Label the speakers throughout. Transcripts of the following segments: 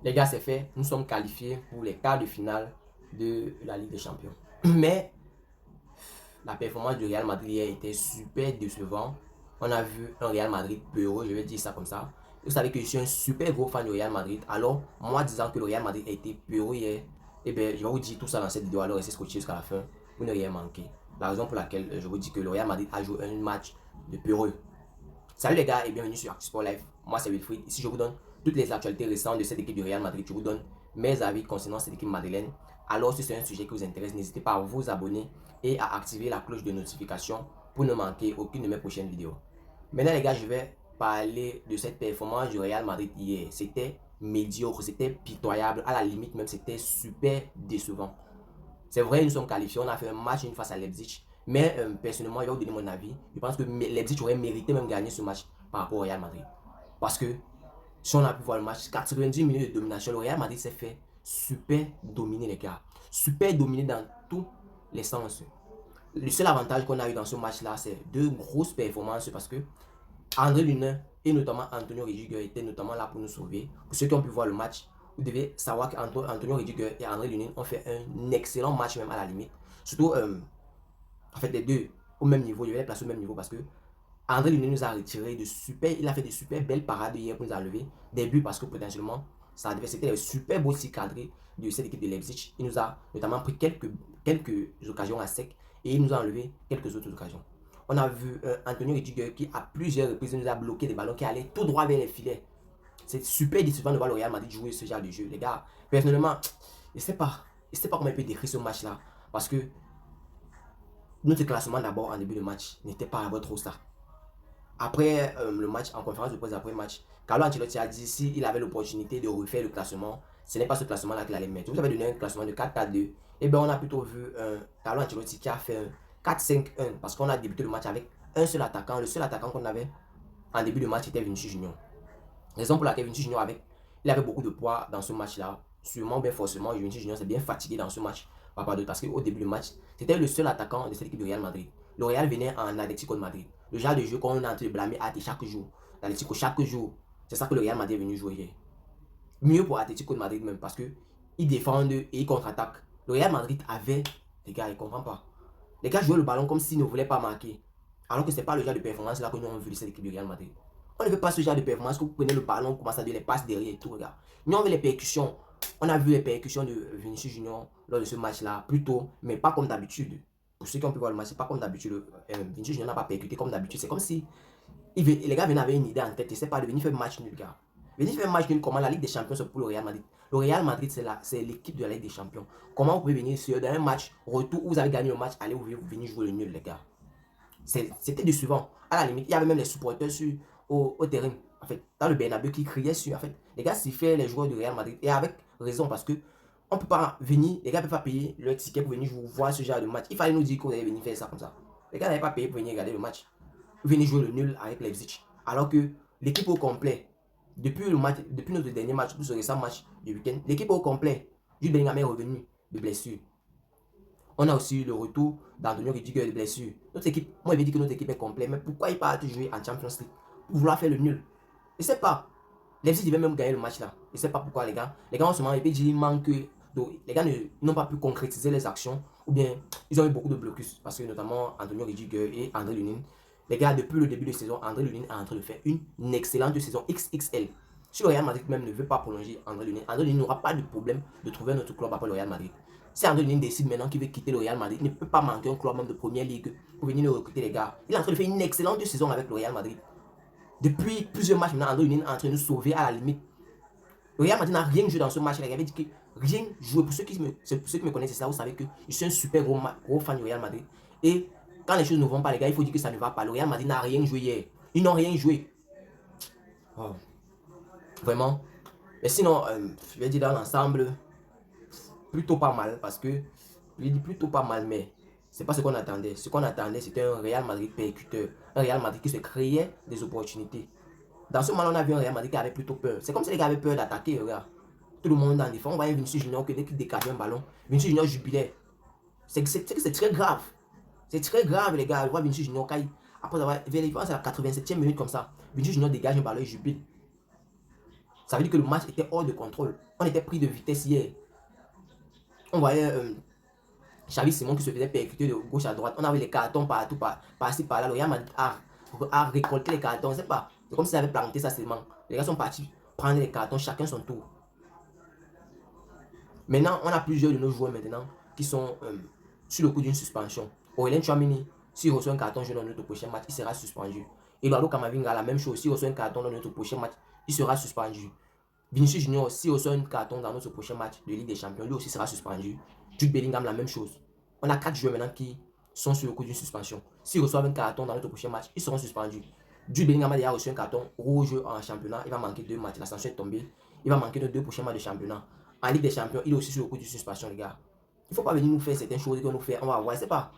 Speaker 1: Les gars, c'est fait. Nous sommes qualifiés pour les quarts de finale de la Ligue des Champions. Mais la performance du Real Madrid hier était super décevante. On a vu un Real Madrid peureux, je vais dire ça comme ça. Vous savez que je suis un super gros fan du Real Madrid. Alors, moi disant que le Real Madrid a été peureux hier, eh bien, je vais vous dire tout ça dans cette vidéo. Alors, restez scotché jusqu'à la fin pour ne rien manquer. La raison pour laquelle je vous dis que le Real Madrid a joué un match de peureux. Salut les gars et bienvenue sur Actu Sport Live. Moi c'est Wilfried. Ici je vous donne toutes les actualités récentes de cette équipe du Real Madrid. Je vous donne mes avis concernant cette équipe madrilène. Alors si c'est un sujet qui vous intéresse, n'hésitez pas à vous abonner et à activer la cloche de notification pour ne manquer aucune de mes prochaines vidéos. Maintenant les gars, je vais parler de cette performance du Real Madrid hier. C'était médiocre, c'était pitoyable, à la limite même c'était super décevant. C'est vrai, nous sommes qualifiés, on a fait un match une face à Leipzig. Mais personnellement, je vais vous donner mon avis. Je pense que Leipzig aurait mérité même gagner ce match par rapport au Real Madrid. Parce que si on a pu voir le match, 90 minutes de domination, le Real Madrid s'est fait super dominer les gars. Super dominer dans tous les sens. Le seul avantage qu'on a eu dans ce match-là, c'est deux grosses performances parce que André Lunin et notamment Antonio Rudiger étaient notamment là pour nous sauver. Pour ceux qui ont pu voir le match, vous devez savoir qu'Antonio Rudiger et André Lunin ont fait un excellent match même à la limite. Surtout, en fait, les deux au même niveau, je vais les placer au même niveau parce que André Lunin nous a retiré de super, il a fait de super belles parades hier pour nous enlever des buts parce que potentiellement, c'était un super beau tir cadré de cette équipe de Leipzig. Il nous a notamment pris quelques occasions à sec et il nous a enlevé quelques autres occasions. On a vu Antonio Rudiger qui à plusieurs reprises nous a bloqué des ballons qui allaient tout droit vers les filets. C'est super décevant de voir le Real Madrid jouer ce genre de jeu, les gars. Personnellement, je ne sais pas comment il peut décrire ce match-là parce que notre classement d'abord en début de match n'était pas trop ça. Après le match, en conférence de presse après le match, Carlo Ancelotti a dit s'il avait l'opportunité de refaire le classement, ce n'est pas ce classement-là qu'il allait mettre. Vous avez donné un classement de 4-4-2. Et bien on a plutôt vu Carlo Ancelotti qui a fait un 4-5-1 parce qu'on a débuté le match avec un seul attaquant. Le seul attaquant qu'on avait en début de match était Vinicius Junior. Raison pour laquelle Vinicius Junior il avait beaucoup de poids dans ce match-là. Sûrement, bien forcément, Vinicius Junior s'est bien fatigué dans ce match. Parce qu'au début du match, c'était le seul attaquant de cette équipe de Real Madrid. Le Real venait en Atlético de Madrid. Le genre de jeu qu'on est en train de blâmer chaque jour. L'Atlético chaque jour. C'est ça que le Real Madrid est venu jouer hier. Mieux pour Atlético de Madrid même parce que ils défendent et ils contre-attaquent. Le Real Madrid avait, les gars, ils ne comprennent pas. Les gars jouaient le ballon comme s'ils ne voulaient pas marquer. Alors que ce n'est pas le genre de performance là que nous avons vu de cette équipe de Real Madrid. On ne veut pas ce genre de performance que vous prenez le ballon, vous commencez à dire les passes derrière et tout, regarde. Nous on veut les percussions. On a vu les percussions de Vinicius Junior lors de ce match-là, plutôt, mais pas comme d'habitude. Pour ceux qui ont pu voir le match, c'est pas comme d'habitude. Vinicius Junior n'a pas percuté comme d'habitude. C'est comme si les gars venaient avec une idée en tête. C'est pas de venir faire match nul, gars. Venir faire match nul, comment la Ligue des Champions c'est pour le Real Madrid. Le Real Madrid, c'est l'équipe de la Ligue des Champions. Comment vous pouvez venir dans un match retour où vous avez gagné le match, allez vous venir jouer le nul, les gars. C'était décevant. À la limite, il y avait même les supporters au terrain. En fait, dans le Bernabeu qui criaient sur. En fait, les gars sifflaient les joueurs du Real Madrid. Et avec raison, parce que on ne peut pas venir, les gars ne peuvent pas payer leur ticket pour venir voir ce genre de match. Il fallait nous dire qu'on allait venir faire ça comme ça. Les gars n'avaient pas payé pour venir regarder le match. Venir jouer le nul avec Leipzig. Alors que l'équipe au complet, depuis notre dernier match, depuis ce récent match du week-end, l'équipe au complet, Jude Bellingham est revenu de blessure. On a aussi le retour d'Antonio Rudiger de blessure. Notre équipe, moi, il avait dit que notre équipe est complète, mais pourquoi il part jouer en Champions League pour vouloir faire le nul? Je ne sais pas. Leipzig devait même gagner le match là. Je ne sais pas pourquoi, les gars. Les gars, en ce moment, il manque. Les gars n'ont pas pu concrétiser les actions, ou bien ils ont eu beaucoup de blocus, parce que notamment Antonio Rudiger et André Lunin. Les gars, depuis le début de saison, André Lunin est en train de faire une excellente saison XXL. Si le Real Madrid même ne veut pas prolonger André Lunin n'aura pas de problème de trouver un autre club après le Real Madrid. Si André Lunin décide maintenant qu'il veut quitter le Real Madrid, il ne peut pas manquer un club même de première ligue pour venir le recruter, les gars. Il est en train de faire une excellente saison avec le Real Madrid. Depuis plusieurs matchs maintenant, André Lunin est en train de nous sauver à la limite. Le Real Madrid n'a rien joué dans ce match. Il avait dit que rien joué. Pour ceux qui me connaissent, c'est ça, vous savez que je suis un super gros fan du Real Madrid. Et quand les choses ne vont pas, les gars, il faut dire que ça ne va pas. Le Real Madrid n'a rien joué hier. Ils n'ont rien joué. Oh. Vraiment. Mais sinon, je vais dire dans l'ensemble, plutôt pas mal. Parce que, je dis plutôt pas mal, mais c'est pas ce qu'on attendait. Ce qu'on attendait, c'était un Real Madrid percuteur. Un Real Madrid qui se créait des opportunités. Dans ce moment, on a vu un Real Madrid qui avait plutôt peur. C'est comme si les gars avaient peur d'attaquer, regarde. Tout le monde en défense. On voyait Vinicius Junior que dès qu'il dégageait un ballon, Vinicius Junior jubilait. C'est très grave. C'est très grave, les gars. Je vois Vinicius Junior, après avoir vérifié, c'est la 87e minute comme ça. Vinicius Junior dégage un ballon et jubile. Ça veut dire que le match était hors de contrôle. On était pris de vitesse hier. On voyait Xavi Simon qui se faisait percuter de gauche à droite. On avait les cartons partout, par-ci, par-là. Le Real Madrid a récolté les cartons. Je sais pas. C'est comme s'il avait planté sa sément. Les gars sont partis prendre les cartons, chacun son tour. Maintenant, on a plusieurs de nos joueurs maintenant qui sont sur le coup d'une suspension. Aurélien Tchouameni, s'il reçoit un carton jaune dans notre prochain match, il sera suspendu. Eduardo Camavinga, la même chose. S'il reçoit un carton dans notre prochain match, il sera suspendu. Vinicius Junior, s'il reçoit un carton dans notre prochain match de Ligue des Champions, lui aussi sera suspendu. Jude Bellingham, la même chose. On a 4 joueurs maintenant qui sont sur le coup d'une suspension. S'ils reçoivent un carton dans notre prochain match, ils seront suspendus. Jude Bellingham a déjà reçu un carton rouge en championnat. Il va manquer 2 matchs. La sanction est tombée. Il va manquer de 2 prochains matchs de championnat. En Ligue des Champions, il est aussi sur le coup d'une suspension, les gars. Il ne faut pas venir nous faire certaines choses qu'on nous fait. On va voir, c'est pas.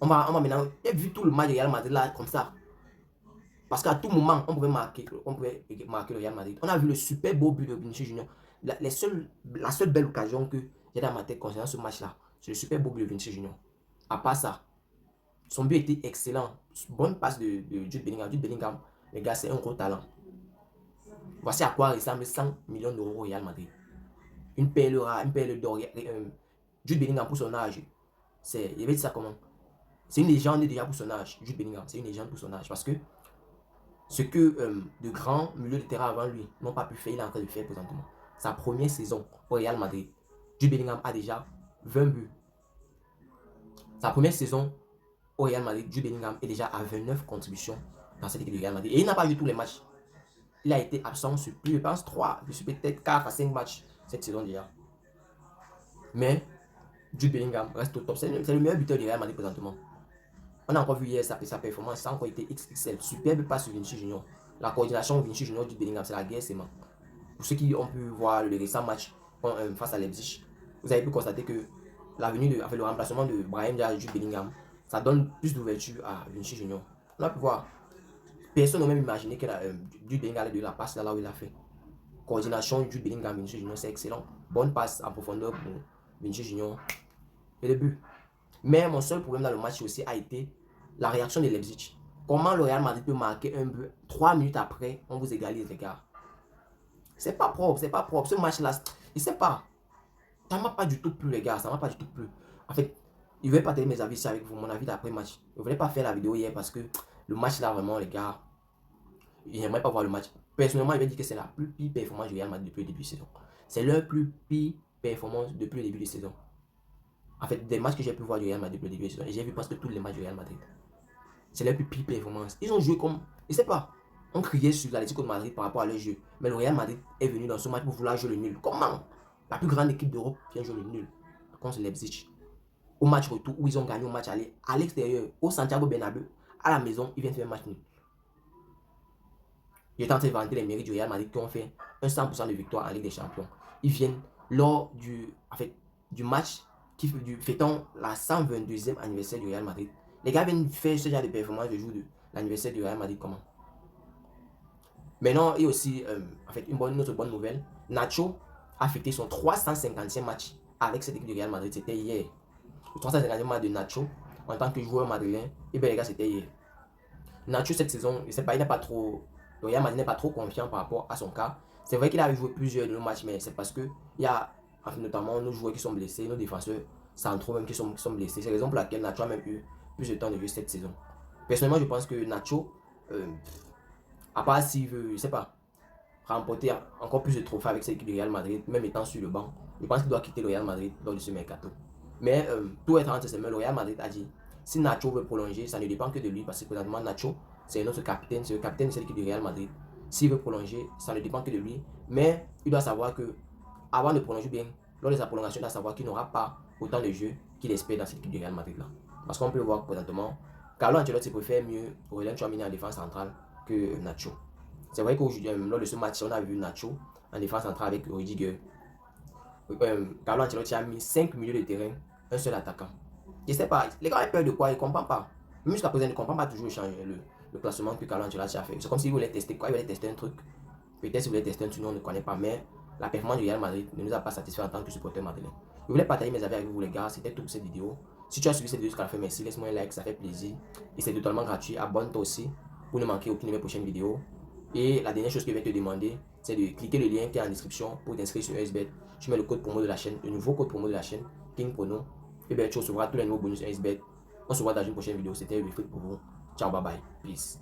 Speaker 1: On va maintenant. J'ai vu tout le match de Real Madrid là comme ça. Parce qu'à tout moment, on pouvait marquer le Real Madrid. On a vu le super beau but de Vinicius Junior. La seule belle occasion que j'ai dans ma tête concernant ce match-là, c'est le super beau but de Vinicius Junior. À part ça, son but était excellent. Bonne passe de Jude Bellingham. Jude Bellingham, les gars, c'est un gros talent. Voici à quoi ressemble 100 millions d'euros au Real Madrid. Une perle rare, une perle d'or. Jude Bellingham pour son âge. Je vais dire ça comment? C'est une légende déjà pour son âge. Jude Bellingham, c'est une légende pour son âge. Parce que ce que de grands milieux de terrain avant lui n'ont pas pu faire, il est en train de faire présentement. Sa première saison au Real Madrid, Jude Bellingham a déjà 20 buts. Sa première saison au Real Madrid, Jude Bellingham est déjà à 29 contributions dans cette équipe du Real Madrid. Et il n'a pas joué tous les matchs. Il a été absent sur plus, je pense, 3, peut-être 4 à 5 matchs cette saison déjà. Mais Jude Bellingham reste au top. C'est le meilleur buteur du Real Madrid présentement. On a encore vu hier sa performance, ça a encore été XXL. Superbe passe sur Vinicius Junior. La coordination Vinicius Junior du Bellingham, c'est la guerre, c'est man. Pour ceux qui ont pu voir le récent match face à Leipzig, vous avez pu constater que le remplacement de Brahim Diaz Jude Bellingham, ça donne plus d'ouverture à Vinicius Junior. On a pu voir. Personne n'a même imaginé que Jude Bellingham allait de la passe là où il a fait. Coordination Jude Bellingham, Vinicius Junior, c'est excellent. Bonne passe en profondeur pour Vinicius Junior. Et le but. Mais mon seul problème dans le match aussi a été la réaction de Leipzig. Comment le Real Madrid peut marquer un but 3 minutes après, on vous égalise, les gars. C'est pas propre, c'est pas propre. Ce match-là, je sais pas. Ça m'a pas du tout plu, les gars. Ça m'a pas du tout plu. En fait, je ne vais pas donner mes avis avec vous, mon avis d'après match. Je ne voulais pas faire la vidéo hier parce que le match là, vraiment, les gars, j'aimerais pas voir le match. Personnellement, je vais dire que c'est la plus pire performance du Real Madrid depuis le début de saison. C'est leur plus pire performance depuis le début de saison. En fait, des matchs que j'ai pu voir du Real Madrid depuis le début de saison, et j'ai vu presque tous les matchs du Real Madrid. C'est leur plus pire performance. Ils ont joué comme, je sais pas, on criait sur l'Atlético de Madrid par rapport à leur jeu. Mais le Real Madrid est venu dans ce match pour vouloir jouer le nul. Comment la plus grande équipe d'Europe vient jouer le nul contre Leipzig? Au match retour où ils ont gagné au match aller, à l'extérieur, au Santiago Bernabéu, à la maison, ils viennent faire un match nul. J'étais en train de vanter les mérites du Real Madrid qui ont fait un 100% de victoire en Ligue des Champions. Ils viennent lors du match fêtant la 122e anniversaire du Real Madrid. Les gars viennent faire ce genre de performance le jour de l'anniversaire du Real Madrid. Comment? Maintenant, il y a aussi une autre bonne nouvelle. Nacho a fêté son 350e match avec cette équipe du Real Madrid. C'était hier. Le 350e match de Nacho en tant que joueur madrilène. Et bien les gars, c'était hier. Nacho cette saison, je sais pas, il n'est pas trop. Le Real Madrid n'est pas trop confiant par rapport à son cas. C'est vrai qu'il a joué plusieurs de nos matchs, mais c'est parce que il y a notamment nos joueurs qui sont blessés, nos défenseurs centraux même qui sont blessés. C'est la raison pour laquelle Nacho a même eu plus de temps de jeu cette saison. Personnellement, je pense que Nacho, à part s'il veut, je sais pas, remporter encore plus de trophées avec cette équipe du Real Madrid, même étant sur le banc, je pense qu'il doit quitter le Real Madrid lors de ce mercato. Mais tout être entre ses mains, le Real Madrid a dit, si Nacho veut prolonger, ça ne dépend que de lui, parce que présentement Nacho, c'est notre capitaine, c'est le capitaine de cette équipe du Real Madrid. S'il veut prolonger, ça ne dépend que de lui. Mais il doit savoir que, avant de prolonger bien, lors de sa prolongation, il doit savoir qu'il n'aura pas autant de jeux qu'il espère dans cette équipe du Real Madrid là. Parce qu'on peut voir présentement, Carlo Ancelotti préfère mieux Aurélien Tchouameni en défense centrale que Nacho. C'est vrai qu'aujourd'hui, lors de ce match, on a vu Nacho en défense centrale avec Rudiger. Carlo Ancelotti a mis 5 milieux de terrain, un seul attaquant. Je sais pas, les gars ont peur de quoi, ils ne comprennent pas. Même jusqu'à présent, ils ne comprennent pas toujours le classement que Carlo Ancelotti a fait. C'est comme s'il voulait tester quoi, il voulait tester un truc. Peut-être s'il voulait tester un truc, on ne connaît pas, mais la performance du Real Madrid ne nous a pas satisfait en tant que supporter madrilène. Je voulais partager mes avis avec vous les gars, c'était tout pour cette vidéo. Si tu as suivi cette vidéo jusqu'à la fin, merci, laisse-moi un like, ça fait plaisir. Et c'est totalement gratuit, abonne-toi aussi pour ne manquer aucune de mes prochaines vidéos. Et la dernière chose que je vais te demander, c'est de cliquer le lien qui est en description pour t'inscrire sur SBET. Tu mets le code promo de la chaîne, le nouveau code promo de la chaîne, King Prono. Et bien tu recevras tous les nouveaux bonus SBET. On se voit dans une prochaine vidéo. C'était Wilfried pour vous. Ciao, bye bye. Peace.